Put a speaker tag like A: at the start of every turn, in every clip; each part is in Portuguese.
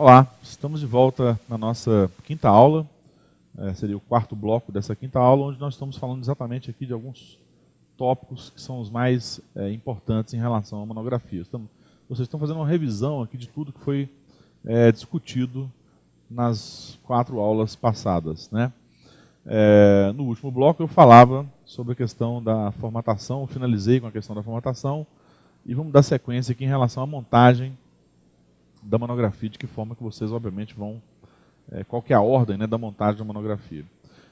A: Olá, estamos de volta na nossa quinta aula, seria o quarto bloco dessa quinta aula, onde nós estamos falando exatamente aqui de alguns tópicos que são os mais importantes em relação à monografia. Vocês estão fazendo uma revisão aqui de tudo que foi discutido nas 4 aulas passadas, né? No último bloco eu falava sobre a questão da formatação, eu finalizei com a questão da formatação e vamos dar sequência aqui em relação à montagem da monografia, de que forma que vocês, obviamente, vão... qual que é a ordem, né, da montagem da monografia.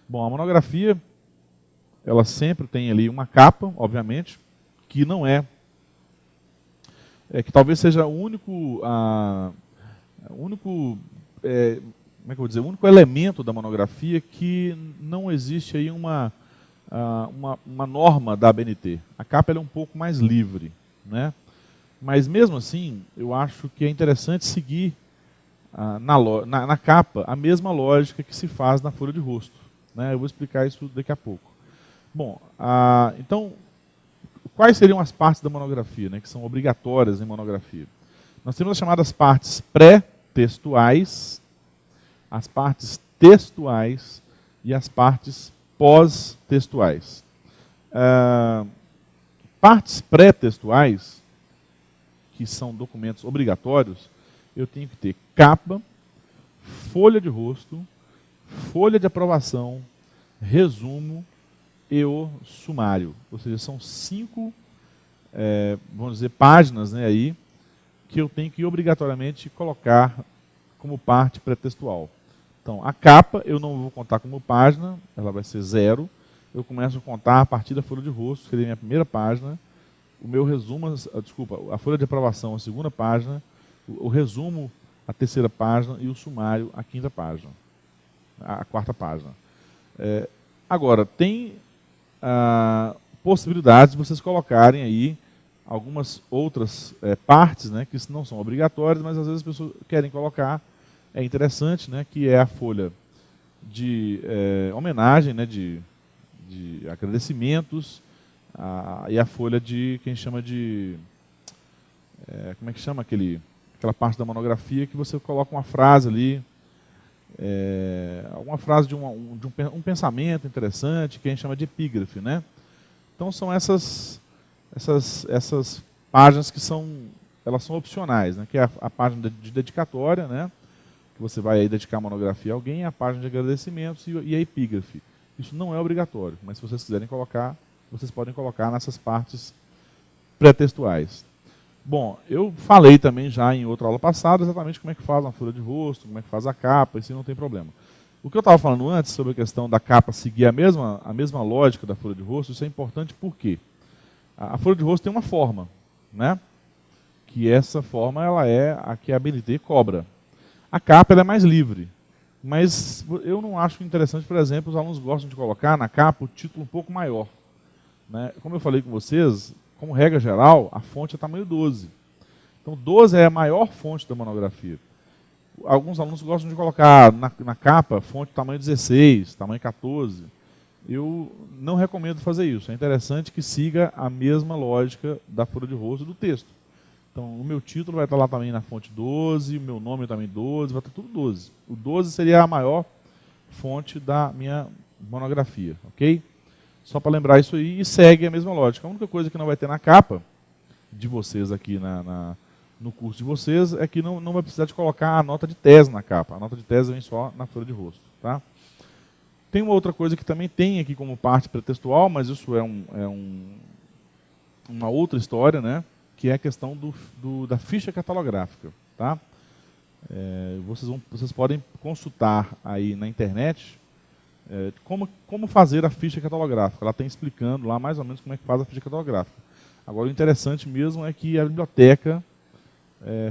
A: Bom, a monografia, ela sempre tem ali uma capa, obviamente, que não que talvez seja o único, como é que eu vou dizer, o único elemento da monografia que não existe aí uma norma da ABNT. A capa ela é um pouco mais livre, né? Mas mesmo assim, eu acho que é interessante seguir na capa a mesma lógica que se faz na folha de rosto, né? Eu vou explicar isso daqui a pouco. Bom, então, quais seriam as partes da monografia, né, que são obrigatórias em monografia? Nós temos as chamadas partes pré-textuais, as partes textuais e as partes pós-textuais. Partes pré-textuais, que são documentos obrigatórios, eu tenho que ter capa, folha de rosto, folha de aprovação, resumo e o sumário. Ou seja, são 5, vamos dizer, páginas, né, aí, que eu tenho que obrigatoriamente colocar como parte pré-textual. Então, a capa eu não vou contar como página, ela vai ser 0. Eu começo a contar a partir da folha de rosto, que seria a minha primeira página. O meu resumo, a folha de aprovação, a segunda página, o resumo, a terceira página, e o sumário, a quinta página, a quarta página. Agora, tem possibilidades de vocês colocarem aí algumas outras partes, né, que não são obrigatórias, mas às vezes as pessoas querem colocar, é interessante, né, que é a folha de homenagem, né, de agradecimentos, e a folha de, quem chama de, como é que chama aquela parte da monografia que você coloca uma frase ali, alguma frase de um pensamento interessante, que a gente chama de epígrafe, né? Então são essas páginas que elas são opcionais, né? Que é a página de dedicatória, né? Que você vai aí dedicar a monografia a alguém, a página de agradecimentos e a epígrafe. Isso não é obrigatório, mas se vocês quiserem colocar, vocês podem colocar nessas partes pré-textuais. Bom, eu falei também já em outra aula passada exatamente como é que faz uma folha de rosto, como é que faz a capa, isso não tem problema. O que eu estava falando antes sobre a questão da capa seguir a mesma lógica da folha de rosto, isso é importante porque a folha de rosto tem uma forma, né? Que essa forma ela é a que a ABNT cobra. A capa ela é mais livre, mas eu não acho interessante, por exemplo, os alunos gostam de colocar na capa o título um pouco maior. Né? Como eu falei com vocês, como regra geral, a fonte é tamanho 12. Então 12 é a maior fonte da monografia. Alguns alunos gostam de colocar na capa fonte tamanho 16, tamanho 14. Eu não recomendo fazer isso. É interessante que siga a mesma lógica da folha de rosto do texto. Então o meu título vai estar lá também na fonte 12, o meu nome também 12, vai estar tudo 12. O 12 seria a maior fonte da minha monografia, ok? Só para lembrar isso aí, e segue a mesma lógica. A única coisa que não vai ter na capa de vocês aqui no curso de vocês é que não vai precisar de colocar a nota de tese na capa. A nota de tese vem só na folha de rosto. Tá? Tem uma outra coisa que também tem aqui como parte pretextual, mas isso é uma outra história, né? Que é a questão da ficha catalográfica. Tá? Vocês podem consultar aí na internet como fazer a ficha catalográfica. Ela tem explicando lá mais ou menos como é que faz a ficha catalográfica. Agora, o interessante mesmo é que a biblioteca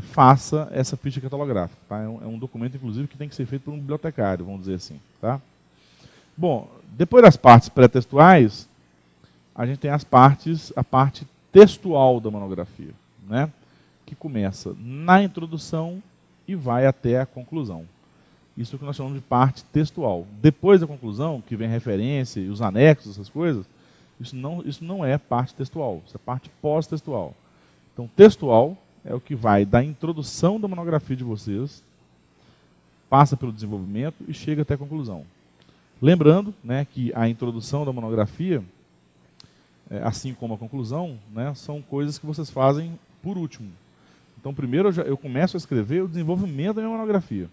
A: faça essa ficha catalográfica. Tá? É um documento, inclusive, que tem que ser feito por um bibliotecário, vamos dizer assim. Tá? Bom, depois das partes pré-textuais, a gente tem a parte textual da monografia, né? Que começa na introdução e vai até a conclusão. Isso é o que nós chamamos de parte textual. Depois da conclusão, que vem referência e os anexos, essas coisas, isso não é parte textual, isso é parte pós-textual. Então, textual é o que vai da introdução da monografia de vocês passa pelo desenvolvimento e chega até a conclusão. Lembrando, né, que a introdução da monografia, assim como a conclusão, né, são coisas que vocês fazem por último. Então, primeiro eu começo a escrever o desenvolvimento da minha monografia.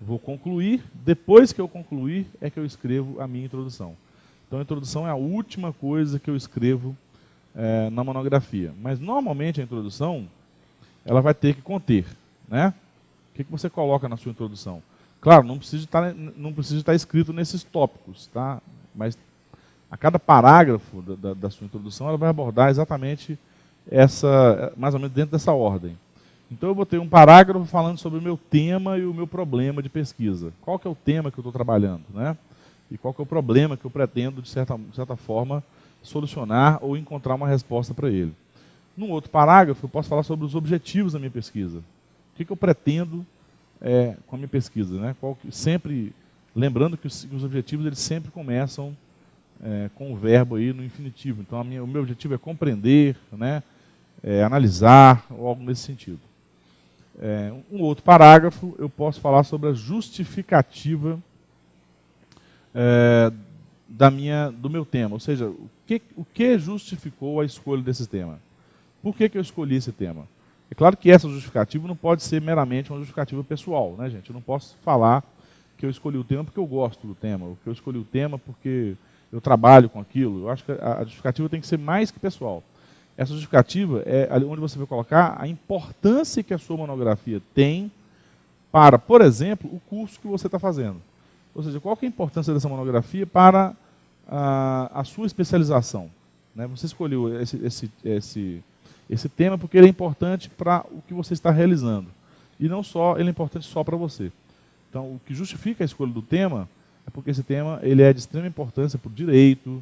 A: Vou concluir, depois que eu concluir, é que eu escrevo a minha introdução. Então, a introdução é a última coisa que eu escrevo na monografia. Mas, normalmente, a introdução ela vai ter que conter, né? O que você coloca na sua introdução? Claro, não precisa estar escrito nesses tópicos, tá? Mas a cada parágrafo da sua introdução, ela vai abordar exatamente mais ou menos dentro dessa ordem. Então eu botei um parágrafo falando sobre o meu tema e o meu problema de pesquisa. Qual que é o tema que eu estou trabalhando, né? E qual que é o problema que eu pretendo, de certa forma, solucionar ou encontrar uma resposta para ele. Num outro parágrafo, eu posso falar sobre os objetivos da minha pesquisa. O que eu pretendo com a minha pesquisa, né? Sempre lembrando que os objetivos eles sempre começam com o verbo aí no infinitivo. Então, o meu objetivo é compreender, né? Analisar, ou algo nesse sentido. Um outro parágrafo, eu posso falar sobre a justificativa do meu tema. Ou seja, o que justificou a escolha desse tema? Por que eu escolhi esse tema? É claro que essa justificativa não pode ser meramente uma justificativa pessoal, né, gente? Eu não posso falar que eu escolhi o tema porque eu gosto do tema, ou que eu escolhi o tema porque eu trabalho com aquilo. Eu acho que a justificativa tem que ser mais que pessoal. Essa justificativa é onde você vai colocar a importância que a sua monografia tem para, por exemplo, o curso que você está fazendo. Ou seja, qual que é a importância dessa monografia para a sua especialização? Né? Você escolheu esse tema porque ele é importante para o que você está realizando. E não só, ele é importante só para você. Então, o que justifica a escolha do tema é porque esse tema ele é de extrema importância para o direito,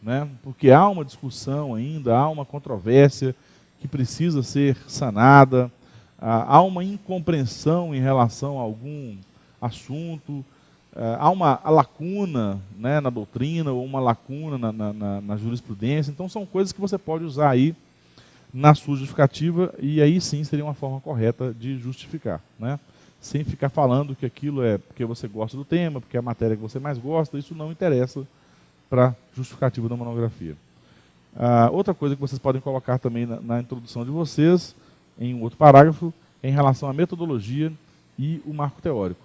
A: né? Porque há uma discussão ainda, há uma controvérsia que precisa ser sanada, há uma incompreensão em relação a algum assunto, há uma lacuna, né, na doutrina ou uma lacuna na jurisprudência. Então, são coisas que você pode usar aí na sua justificativa, e aí sim seria uma forma correta de justificar, né? Sem ficar falando que aquilo é porque você gosta do tema, porque é a matéria que você mais gosta, isso não interessa para a justificativa da monografia. Outra coisa que vocês podem colocar também na introdução de vocês, em um outro parágrafo, é em relação à metodologia e o marco teórico.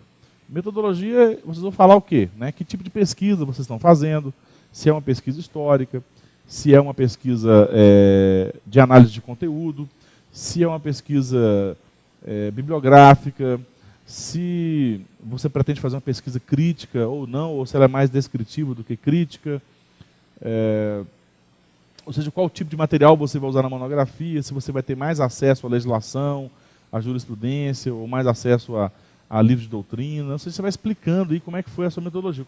A: Metodologia, vocês vão falar o quê? Né? Que tipo de pesquisa vocês estão fazendo, se é uma pesquisa histórica, se é uma pesquisa de análise de conteúdo, se é uma pesquisa bibliográfica, se você pretende fazer uma pesquisa crítica ou não, ou se ela é mais descritiva do que crítica, ou seja, qual tipo de material você vai usar na monografia, se você vai ter mais acesso à legislação, à jurisprudência, ou mais acesso a livros de doutrina. Ou seja, você vai explicando aí como é que foi a sua metodologia,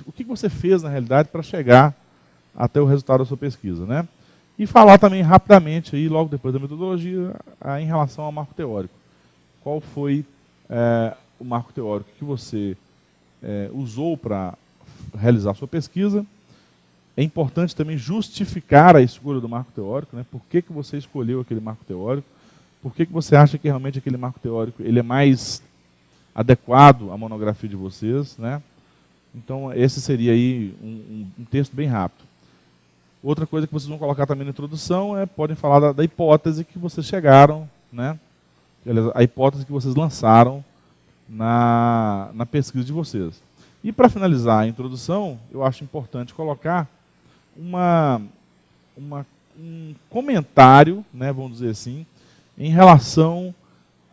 A: o que você fez na realidade para chegar até o resultado da sua pesquisa, né? E falar também rapidamente, aí, logo depois da metodologia, em relação ao marco teórico. Qual foi o marco teórico que você usou para realizar a sua pesquisa? É importante também justificar a escolha do marco teórico, né? Por que você escolheu aquele marco teórico? Por que você acha que realmente aquele marco teórico ele é mais adequado à monografia de vocês, né? Então, esse seria aí um texto bem rápido. Outra coisa que vocês vão colocar também na introdução podem falar da hipótese que vocês chegaram, né? A hipótese que vocês lançaram na pesquisa de vocês. E para finalizar a introdução, eu acho importante colocar um comentário, né, vamos dizer assim, em relação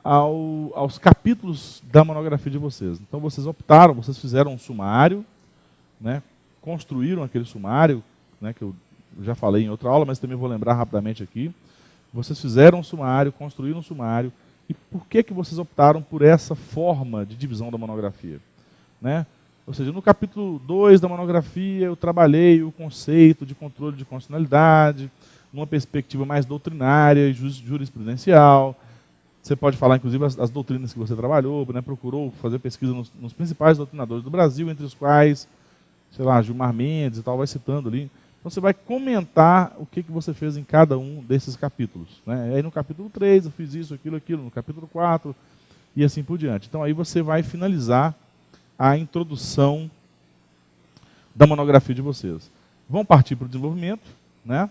A: aos capítulos da monografia de vocês. Então vocês fizeram um sumário, né, construíram aquele sumário, né, que eu já falei em outra aula, mas também vou lembrar rapidamente aqui. Vocês fizeram um sumário, construíram um sumário, e por que vocês optaram por essa forma de divisão da monografia? Né? Ou seja, no capítulo 2 da monografia, eu trabalhei o conceito de controle de constitucionalidade, numa perspectiva mais doutrinária e jurisprudencial. Você pode falar, inclusive, as doutrinas que você trabalhou, né? Procurou fazer pesquisa nos principais doutrinadores do Brasil, entre os quais, sei lá, Gilmar Mendes e tal, vai citando ali. Então você vai comentar o que você fez em cada um desses capítulos. Né? Aí no capítulo 3 eu fiz isso, aquilo. No capítulo 4 e assim por diante. Então aí você vai finalizar a introdução da monografia de vocês. Vão partir para o desenvolvimento, né?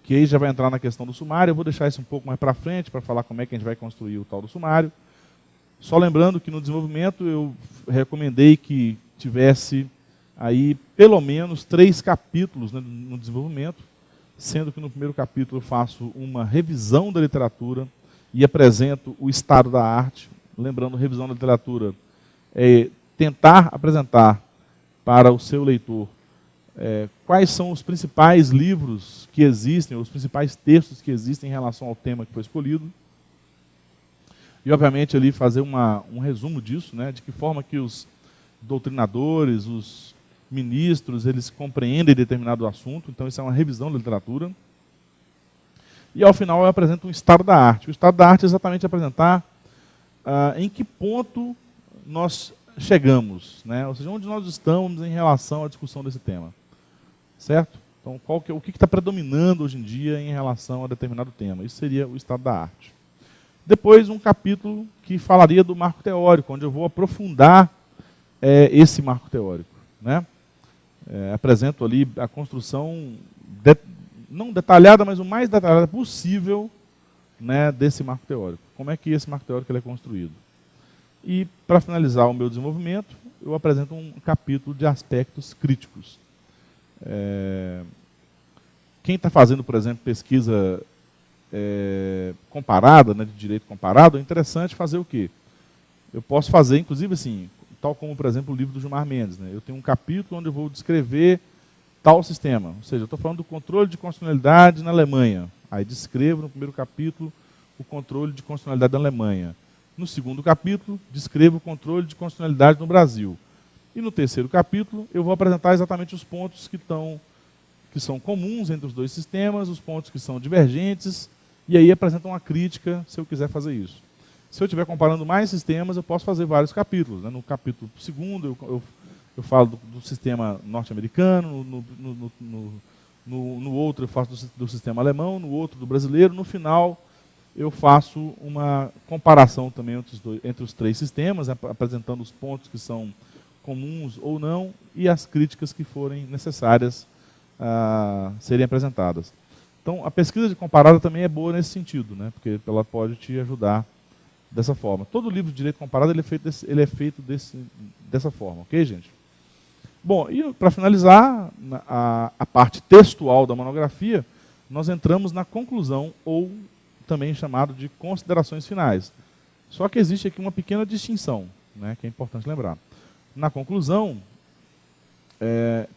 A: Que aí já vai entrar na questão do sumário. Eu vou deixar isso um pouco mais para frente, para falar como é que a gente vai construir o tal do sumário. Só lembrando que no desenvolvimento eu recomendei que tivesse aí pelo menos 3 capítulos, né, no desenvolvimento, sendo que no primeiro capítulo eu faço uma revisão da literatura e apresento o estado da arte. Lembrando, revisão da literatura é tentar apresentar para o seu leitor quais são os principais livros que existem, os principais textos que existem em relação ao tema que foi escolhido. E, obviamente, ali fazer um resumo disso, né, de que forma que os doutrinadores, os ministros, eles compreendem determinado assunto. Então, isso é uma revisão da literatura. E, ao final, eu apresento um estado da arte. O estado da arte é exatamente apresentar em que ponto nós chegamos, né? Ou seja, onde nós estamos em relação à discussão desse tema. Certo? Então, o que está predominando hoje em dia em relação a determinado tema? Isso seria o estado da arte. Depois, um capítulo que falaria do marco teórico, onde eu vou aprofundar esse marco teórico, né? Apresento ali a construção, não detalhada, mas o mais detalhada possível, né, desse marco teórico. Como é que esse marco teórico ele é construído? E, para finalizar o meu desenvolvimento, eu apresento um capítulo de aspectos críticos. Quem está fazendo, por exemplo, pesquisa comparada, né, de direito comparado, é interessante fazer o quê? Eu posso fazer, inclusive, assim, tal como, por exemplo, o livro do Gilmar Mendes. Né? Eu tenho um capítulo onde eu vou descrever tal sistema. Ou seja, eu estou falando do controle de constitucionalidade na Alemanha. Aí descrevo no primeiro capítulo o controle de constitucionalidade na Alemanha. No segundo capítulo, descrevo o controle de constitucionalidade no Brasil. E no terceiro capítulo, eu vou apresentar exatamente os pontos que são comuns entre os dois sistemas, os pontos que são divergentes, e aí apresenta uma crítica se eu quiser fazer isso. Se eu estiver comparando mais sistemas, eu posso fazer vários capítulos. Né? No capítulo segundo, eu falo do sistema norte-americano, no outro eu faço do sistema alemão, no outro do brasileiro, no final eu faço uma comparação também entre os 3 sistemas, apresentando os pontos que são comuns ou não, e as críticas que forem necessárias a serem apresentadas. Então, a pesquisa de comparada também é boa nesse sentido, né? Porque ela pode te ajudar dessa forma. Todo livro de direito comparado ele é feito dessa forma, ok, gente? Bom, e para finalizar a parte textual da monografia, nós entramos na conclusão, ou também chamado de considerações finais. Só que existe aqui uma pequena distinção, né, que é importante lembrar. Na conclusão,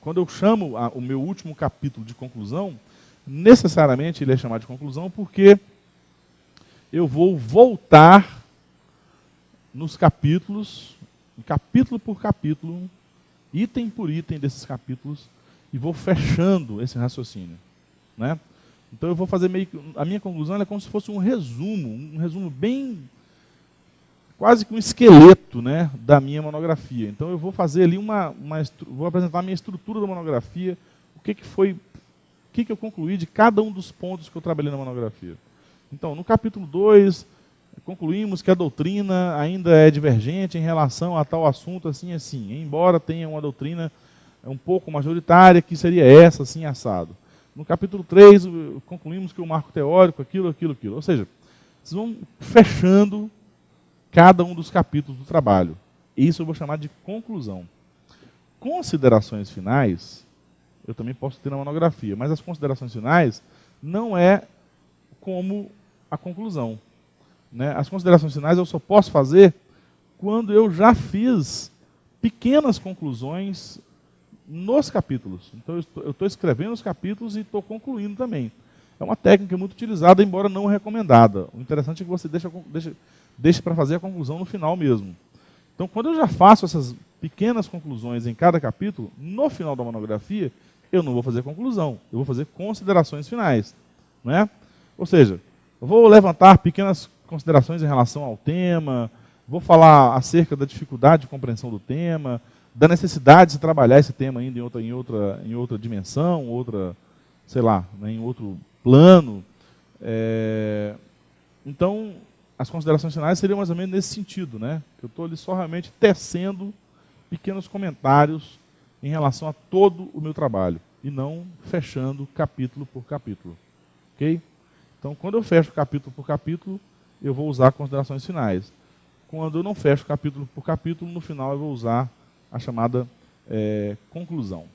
A: quando eu chamo o meu último capítulo de conclusão, necessariamente ele é chamado de conclusão porque eu vou voltar nos capítulos, capítulo por capítulo, item por item desses capítulos, e vou fechando esse raciocínio, né? Então eu vou fazer meio que... A minha conclusão é como se fosse um resumo bem... quase que um esqueleto, né, da minha monografia. Então eu vou fazer ali vou apresentar a minha estrutura da monografia, o que eu concluí de cada um dos pontos que eu trabalhei na monografia. Então, no capítulo 2, concluímos que a doutrina ainda é divergente em relação a tal assunto, assim, assim, embora tenha uma doutrina um pouco majoritária, que seria essa, assim, assado. No capítulo 3, concluímos que o marco teórico, aquilo. Ou seja, vocês vão fechando cada um dos capítulos do trabalho. Isso eu vou chamar de conclusão. Considerações finais, eu também posso ter na monografia, mas as considerações finais não é como a conclusão. Né? As considerações finais eu só posso fazer quando eu já fiz pequenas conclusões nos capítulos. Então eu estou escrevendo os capítulos e estou concluindo também. É uma técnica muito utilizada, embora não recomendada. O interessante é que você deixe para fazer a conclusão no final mesmo. Então, quando eu já faço essas pequenas conclusões em cada capítulo, no final da monografia, eu não vou fazer conclusão, eu vou fazer considerações finais. Né? Ou seja, eu vou levantar pequenas considerações em relação ao tema, vou falar acerca da dificuldade de compreensão do tema, da necessidade de se trabalhar esse tema ainda em outra dimensão, sei lá, né, em outro plano. Então, as considerações finais seriam mais ou menos nesse sentido, né? Eu estou ali só realmente tecendo pequenos comentários em relação a todo o meu trabalho, e não fechando capítulo por capítulo. Ok? Então, quando eu fecho capítulo por capítulo, eu vou usar considerações finais. Quando eu não fecho capítulo por capítulo, no final eu vou usar a chamada conclusão.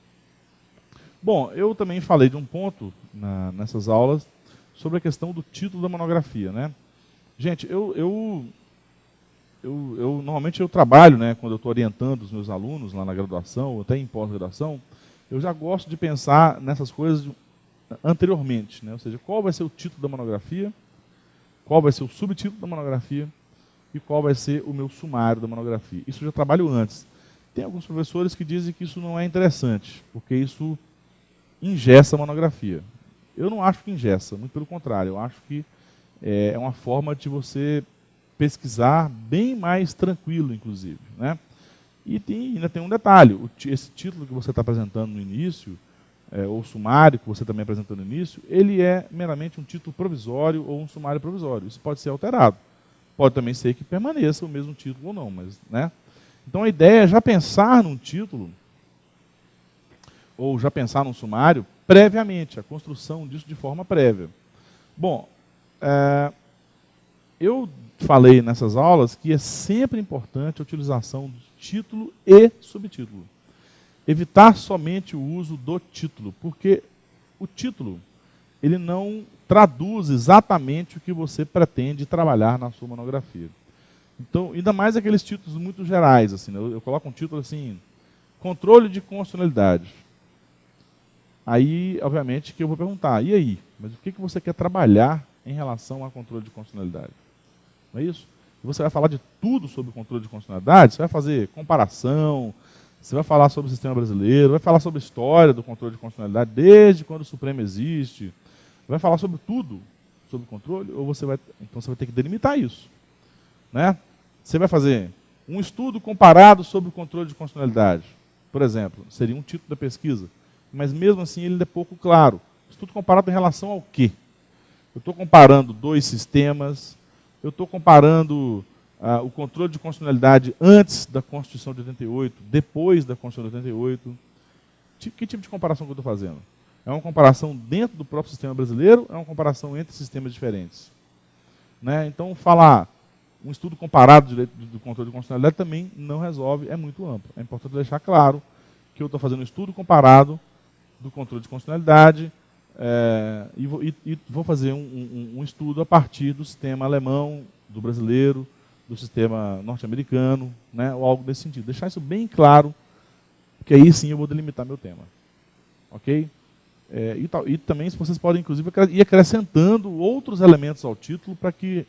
A: Bom, eu também falei de um ponto nessas aulas sobre a questão do título da monografia, né? Gente, normalmente eu trabalho, né, quando eu estou orientando os meus alunos lá na graduação, ou até em pós-graduação, eu já gosto de pensar nessas coisas anteriormente, né? Ou seja, qual vai ser o título da monografia, qual vai ser o subtítulo da monografia e qual vai ser o meu sumário da monografia. Isso eu já trabalho antes. Tem alguns professores que dizem que isso não é interessante, porque isso engessa a monografia. Eu não acho que engessa, muito pelo contrário, eu acho que é uma forma de você pesquisar bem mais tranquilo, inclusive, né? E ainda tem um detalhe, esse título que você está apresentando no início, ou o sumário que você também apresentou no início, ele é meramente um título provisório ou um sumário provisório. Isso pode ser alterado. Pode também ser que permaneça o mesmo título ou não, mas, né? Então a ideia é já pensar num título, ou já pensar num sumário, previamente, a construção disso de forma prévia. Bom, eu falei nessas aulas que é sempre importante a utilização do título e subtítulo. Evitar somente o uso do título, porque o título ele não traduz exatamente o que você pretende trabalhar na sua monografia. Então, ainda mais aqueles títulos muito gerais, assim, né? Eu coloco um título assim, controle de constitucionalidade. Aí, obviamente, que eu vou perguntar, e aí? Mas o que você quer trabalhar em relação a controle de constitucionalidade? Não é isso? Você vai falar de tudo sobre o controle de constitucionalidade, você vai fazer comparação, você vai falar sobre o sistema brasileiro, vai falar sobre a história do controle de constitucionalidade, desde quando o Supremo existe, vai falar sobre tudo sobre o controle, ou então você vai ter que delimitar isso, né? Você vai fazer um estudo comparado sobre o controle de constitucionalidade, por exemplo, seria um título da pesquisa, mas mesmo assim ele é pouco claro. Estudo comparado em relação ao quê? Eu estou comparando dois sistemas, eu estou comparando o controle de constitucionalidade antes da Constituição de 88, depois da Constituição de 88. Que tipo de comparação que eu estou fazendo? É uma comparação dentro do próprio sistema brasileiro, é uma comparação entre sistemas diferentes? Né? Então, falar um estudo comparado do controle de constitucionalidade também não resolve, é muito amplo. É importante deixar claro que eu estou fazendo um estudo comparado do controle de constitucionalidade e vou fazer um estudo a partir do sistema alemão, do brasileiro, do sistema norte-americano, né, ou algo desse sentido. Deixar isso bem claro, porque aí sim eu vou delimitar meu tema. Ok? E também vocês podem, inclusive, ir acrescentando outros elementos ao título para que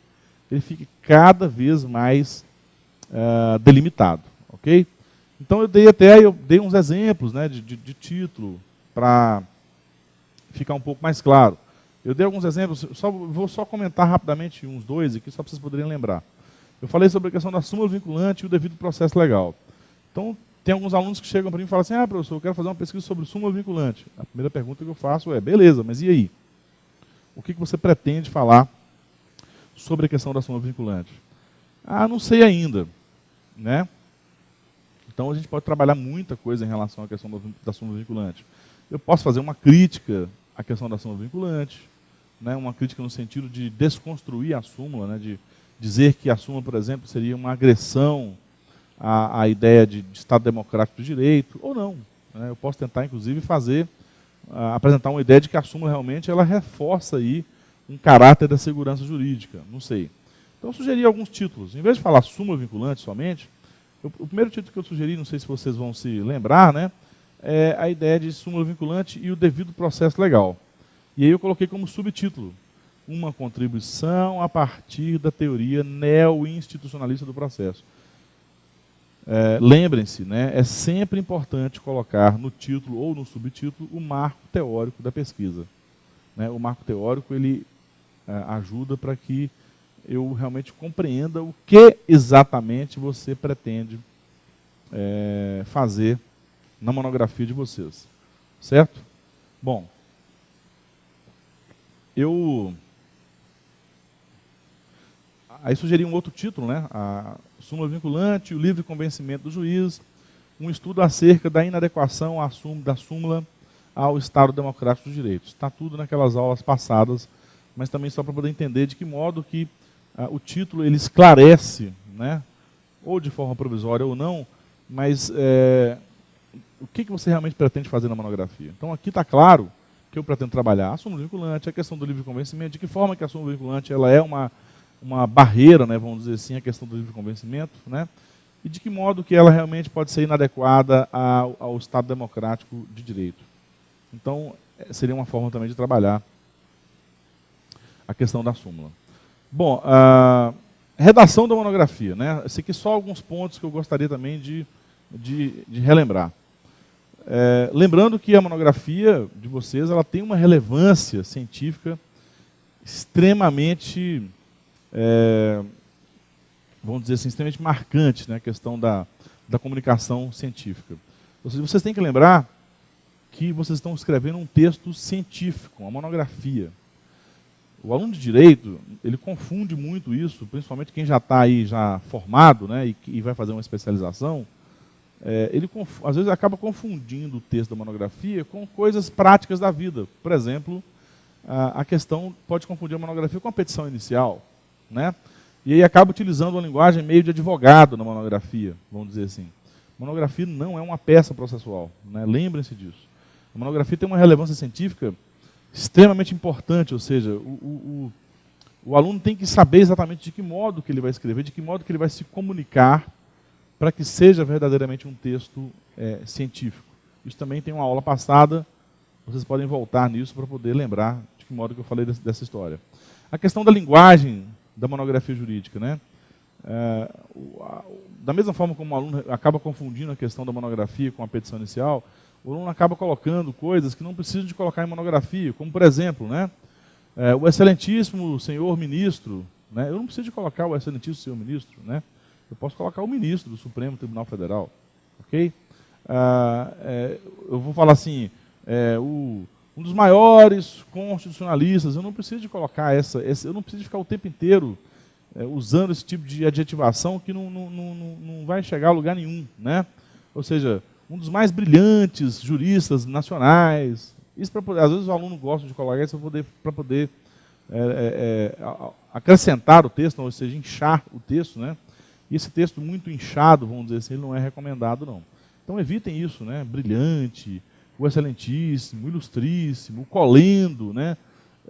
A: ele fique cada vez mais delimitado. Ok? Então eu dei uns exemplos, né, de título para ficar um pouco mais claro. Eu dei alguns exemplos, vou só comentar rapidamente uns dois aqui, só para vocês poderem lembrar. Eu falei sobre a questão da súmula vinculante e o devido processo legal. Então, tem alguns alunos que chegam para mim e falam assim, professor, eu quero fazer uma pesquisa sobre súmula vinculante. A primeira pergunta que eu faço é, beleza, mas e aí? O que você pretende falar sobre a questão da súmula vinculante? Não sei ainda, né? Então, a gente pode trabalhar muita coisa em relação à questão da súmula vinculante. Eu posso fazer uma crítica à questão da súmula vinculante, né? Uma crítica no sentido de desconstruir a súmula, né? De dizer que a súmula, por exemplo, seria uma agressão à ideia de Estado democrático de direito, ou não. Né? Eu posso tentar, inclusive, apresentar uma ideia de que a súmula realmente ela reforça aí um caráter da segurança jurídica, não sei. Então, eu sugeri alguns títulos. Em vez de falar súmula vinculante somente, o primeiro título que eu sugeri, não sei se vocês vão se lembrar, né, é a ideia de súmula vinculante e o devido processo legal. E aí eu coloquei como subtítulo uma contribuição a partir da teoria neo-institucionalista do processo. Lembrem-se, né, é sempre importante colocar no título ou no subtítulo o marco teórico da pesquisa. Né? O marco teórico ele ajuda para que eu realmente compreenda o que exatamente você pretende fazer na monografia de vocês. Certo? Bom, Aí sugeri um outro título, né? A súmula vinculante, o livre convencimento do juiz, um estudo acerca da inadequação da súmula ao Estado Democrático dos Direitos. Está tudo naquelas aulas passadas, mas também só para poder entender de que modo que o título ele esclarece, né? Ou de forma provisória ou não, mas o que você realmente pretende fazer na monografia. Então aqui está claro que eu pretendo trabalhar a súmula vinculante, a questão do livre convencimento, de que forma que a súmula vinculante ela é uma barreira, né, vamos dizer assim, a questão do livre convencimento, né, e de que modo que ela realmente pode ser inadequada ao Estado democrático de direito. Então, seria uma forma também de trabalhar a questão da súmula. Bom, redação da monografia, né, esse aqui só alguns pontos que eu gostaria também de relembrar. Lembrando que a monografia de vocês ela tem uma relevância científica extremamente, vamos dizer assim, extremamente marcante, né, a questão da comunicação científica. Ou seja, vocês têm que lembrar que vocês estão escrevendo um texto científico, uma monografia. O aluno de Direito, ele confunde muito isso, principalmente quem já está aí já formado, né, e vai fazer uma especialização. Ele às vezes acaba confundindo o texto da monografia com coisas práticas da vida. Por exemplo, a questão pode confundir a monografia com a petição inicial, né? E aí acaba utilizando uma linguagem meio de advogado na monografia, vamos dizer assim. Monografia não é uma peça processual, né? Lembrem-se disso. A monografia tem uma relevância científica extremamente importante, ou seja, o aluno tem que saber exatamente de que modo que ele vai escrever, de que modo que ele vai se comunicar para que seja verdadeiramente um texto científico. Isso também tem uma aula passada, vocês podem voltar nisso para poder lembrar de que modo que eu falei dessa história. A questão da linguagem da monografia jurídica, né? Da mesma forma como o aluno acaba confundindo a questão da monografia com a petição inicial, o aluno acaba colocando coisas que não precisam de colocar em monografia, como por exemplo, né? O excelentíssimo senhor ministro, né? Eu não preciso de colocar o excelentíssimo senhor ministro, né? Eu posso colocar o ministro do Supremo Tribunal Federal, ok? Eu vou falar assim, um dos maiores constitucionalistas, eu não preciso de colocar eu não preciso de ficar o tempo inteiro usando esse tipo de adjetivação que não vai chegar a lugar nenhum, né? Ou seja, um dos mais brilhantes juristas nacionais. Isso às vezes o aluno gosta de colocar isso para poder acrescentar o texto, ou seja, inchar o texto, né? E esse texto muito inchado, vamos dizer assim, ele não é recomendado, não. Então evitem isso, né? Brilhante, o excelentíssimo, o ilustríssimo, o colendo, né?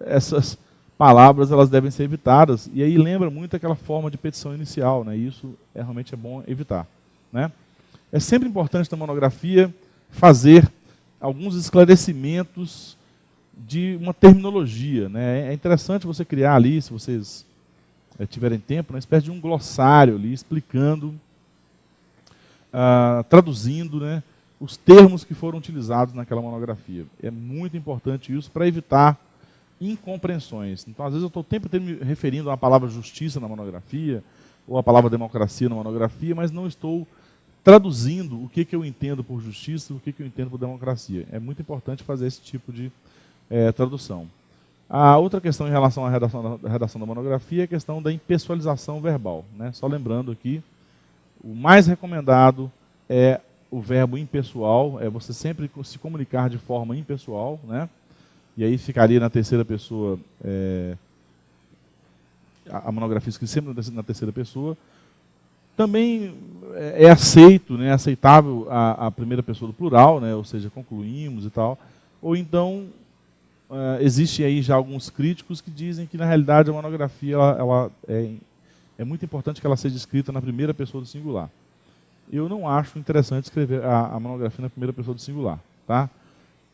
A: Essas palavras elas devem ser evitadas. E aí lembra muito aquela forma de petição inicial, né? Isso realmente é bom evitar, né? É sempre importante na monografia fazer alguns esclarecimentos de uma terminologia, né? É interessante você criar ali, se vocês tiverem tempo, uma espécie de um glossário ali, explicando, traduzindo, né, os termos que foram utilizados naquela monografia. É muito importante isso para evitar incompreensões. Então, às vezes, eu estou o tempo inteiro me referindo à palavra justiça na monografia, ou à palavra democracia na monografia, mas não estou traduzindo o que eu entendo por justiça e o que eu entendo por democracia. É muito importante fazer esse tipo de tradução. A outra questão em relação à redação da monografia é a questão da impessoalização verbal, né? Só lembrando aqui, o mais recomendado é o verbo impessoal, é você sempre se comunicar de forma impessoal, né? E aí ficaria na terceira pessoa, a monografia escrita sempre na terceira pessoa. Também é aceito, né, aceitável a primeira pessoa do plural, né? Ou seja, concluímos e tal, ou então existe aí já alguns críticos que dizem que, na realidade, a monografia ela é muito importante que ela seja escrita na primeira pessoa do singular. Eu não acho interessante escrever a monografia na primeira pessoa do singular, tá?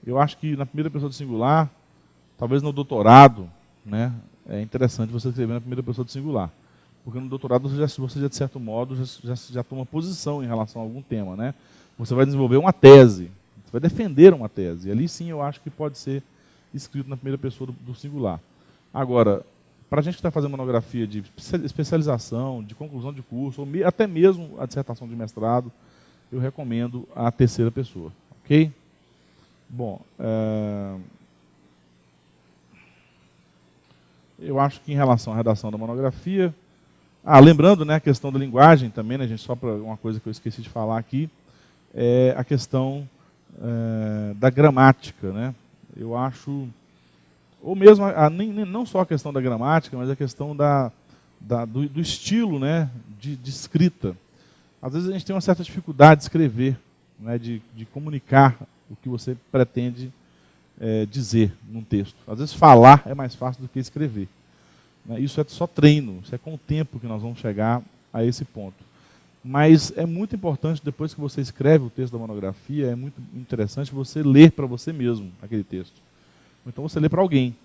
A: Eu acho que na primeira pessoa do singular, talvez no doutorado, né, é interessante você escrever na primeira pessoa do singular. Porque no doutorado você já de certo modo, já toma posição em relação a algum tema, né? Você vai desenvolver uma tese, você vai defender uma tese. E ali sim eu acho que pode ser escrito na primeira pessoa do singular. Agora, para a gente que está fazendo monografia de especialização, de conclusão de curso, ou até mesmo a dissertação de mestrado, eu recomendo a terceira pessoa, ok? Bom, eu acho que em relação à redação da monografia, Lembrando, né, a questão da linguagem também, né, gente, só para uma coisa que eu esqueci de falar aqui, é a questão da gramática, né? Eu acho, ou mesmo, não só a questão da gramática, mas a questão do estilo, né, de escrita. Às vezes a gente tem uma certa dificuldade de escrever, né, de comunicar o que você pretende dizer num texto. Às vezes falar é mais fácil do que escrever. Isso é só treino, isso é com o tempo que nós vamos chegar a esse ponto. Mas é muito importante, depois que você escreve o texto da monografia, é muito interessante você ler para você mesmo aquele texto. Então você lê para alguém,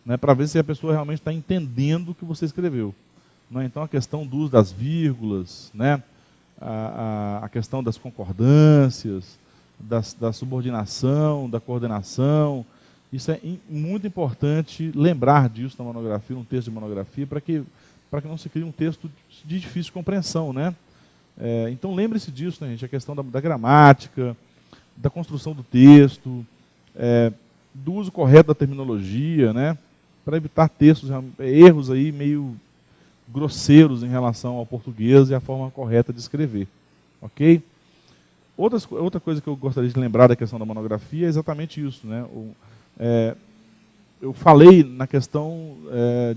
A: né, para ver se a pessoa realmente está entendendo o que você escreveu. Então a questão do uso das vírgulas, né, a questão das concordâncias, da subordinação, da coordenação. Isso é muito importante lembrar disso na monografia, num texto de monografia, para que não se crie um texto de difícil compreensão, né? Então lembre-se disso, né, gente? A questão da gramática, da construção do texto, do uso correto da terminologia, né? Para evitar erros aí meio grosseiros em relação ao português e à forma correta de escrever. Ok? Outra coisa que eu gostaria de lembrar da questão da monografia é exatamente isso, né? Eu falei na questão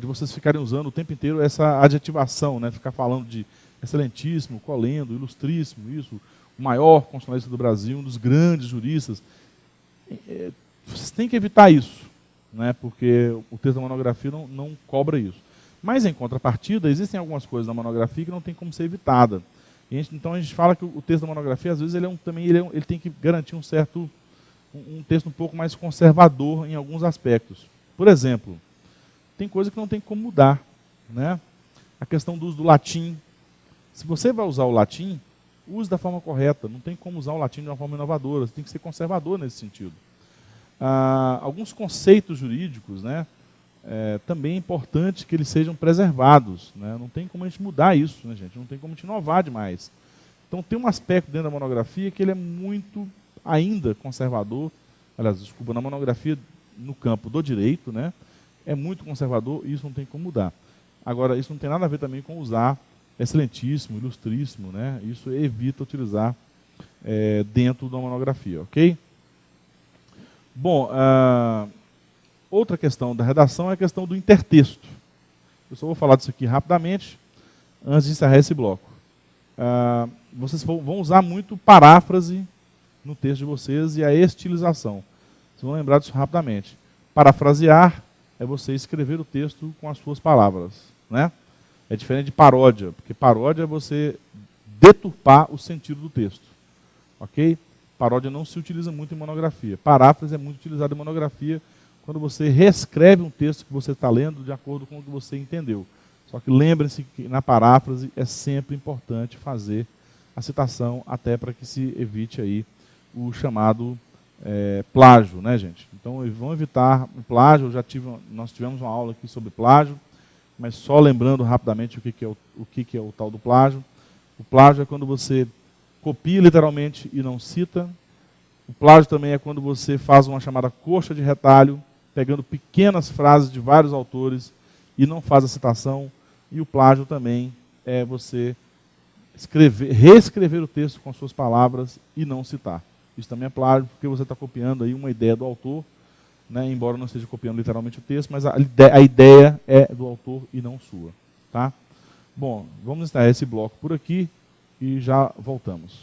A: de vocês ficarem usando o tempo inteiro essa adjetivação, né? Ficar falando de excelentíssimo, colendo, ilustríssimo, isso, o maior constitucionalista do Brasil, um dos grandes juristas. Vocês têm que evitar isso, né? Porque o texto da monografia não cobra isso. Mas, em contrapartida, existem algumas coisas na monografia que não tem como ser evitada. Então a gente fala que o texto da monografia, às vezes, ele tem que garantir um texto um pouco mais conservador em alguns aspectos. Por exemplo, tem coisa que não tem como mudar, né? A questão do uso do latim. Se você vai usar o latim, use da forma correta. Não tem como usar o latim de uma forma inovadora. Você tem que ser conservador nesse sentido. Alguns conceitos jurídicos, né? Também é importante que eles sejam preservados, né? Não tem como a gente mudar isso, né, gente? Não tem como a gente inovar demais. Então tem um aspecto dentro da monografia que ele é muito ainda conservador. Aliás, desculpa, na monografia no campo do direito, né? É muito conservador e isso não tem como mudar. Agora, isso não tem nada a ver também com usar excelentíssimo, ilustríssimo, né? Isso evita utilizar dentro da monografia, ok? Bom, outra questão da redação é a questão do intertexto. Eu só vou falar disso aqui rapidamente, antes de encerrar esse bloco. Vocês vão usar muito paráfrase no texto de vocês e a estilização. Vocês vão lembrar disso rapidamente. Parafrasear é você escrever o texto com as suas palavras, né? É diferente de paródia, porque paródia é você deturpar o sentido do texto. Ok? Paródia não se utiliza muito em monografia. Paráfrase é muito utilizado em monografia quando você reescreve um texto que você está lendo de acordo com o que você entendeu. Só que lembrem-se que na paráfrase é sempre importante fazer a citação, até para que se evite aí o chamado plágio, né, gente? Então, vão evitar o plágio. Nós tivemos uma aula aqui sobre plágio, mas só lembrando rapidamente o que é o tal do plágio. O plágio é quando você copia literalmente e não cita. O plágio também é quando você faz uma chamada coxa de retalho, pegando pequenas frases de vários autores e não faz a citação. E o plágio também é você reescrever o texto com as suas palavras e não citar. Isso também é plágio, porque você está copiando aí uma ideia do autor, né, embora não esteja copiando literalmente o texto, mas a ideia é do autor e não sua. Tá? Bom, vamos encerrar esse bloco por aqui e já voltamos.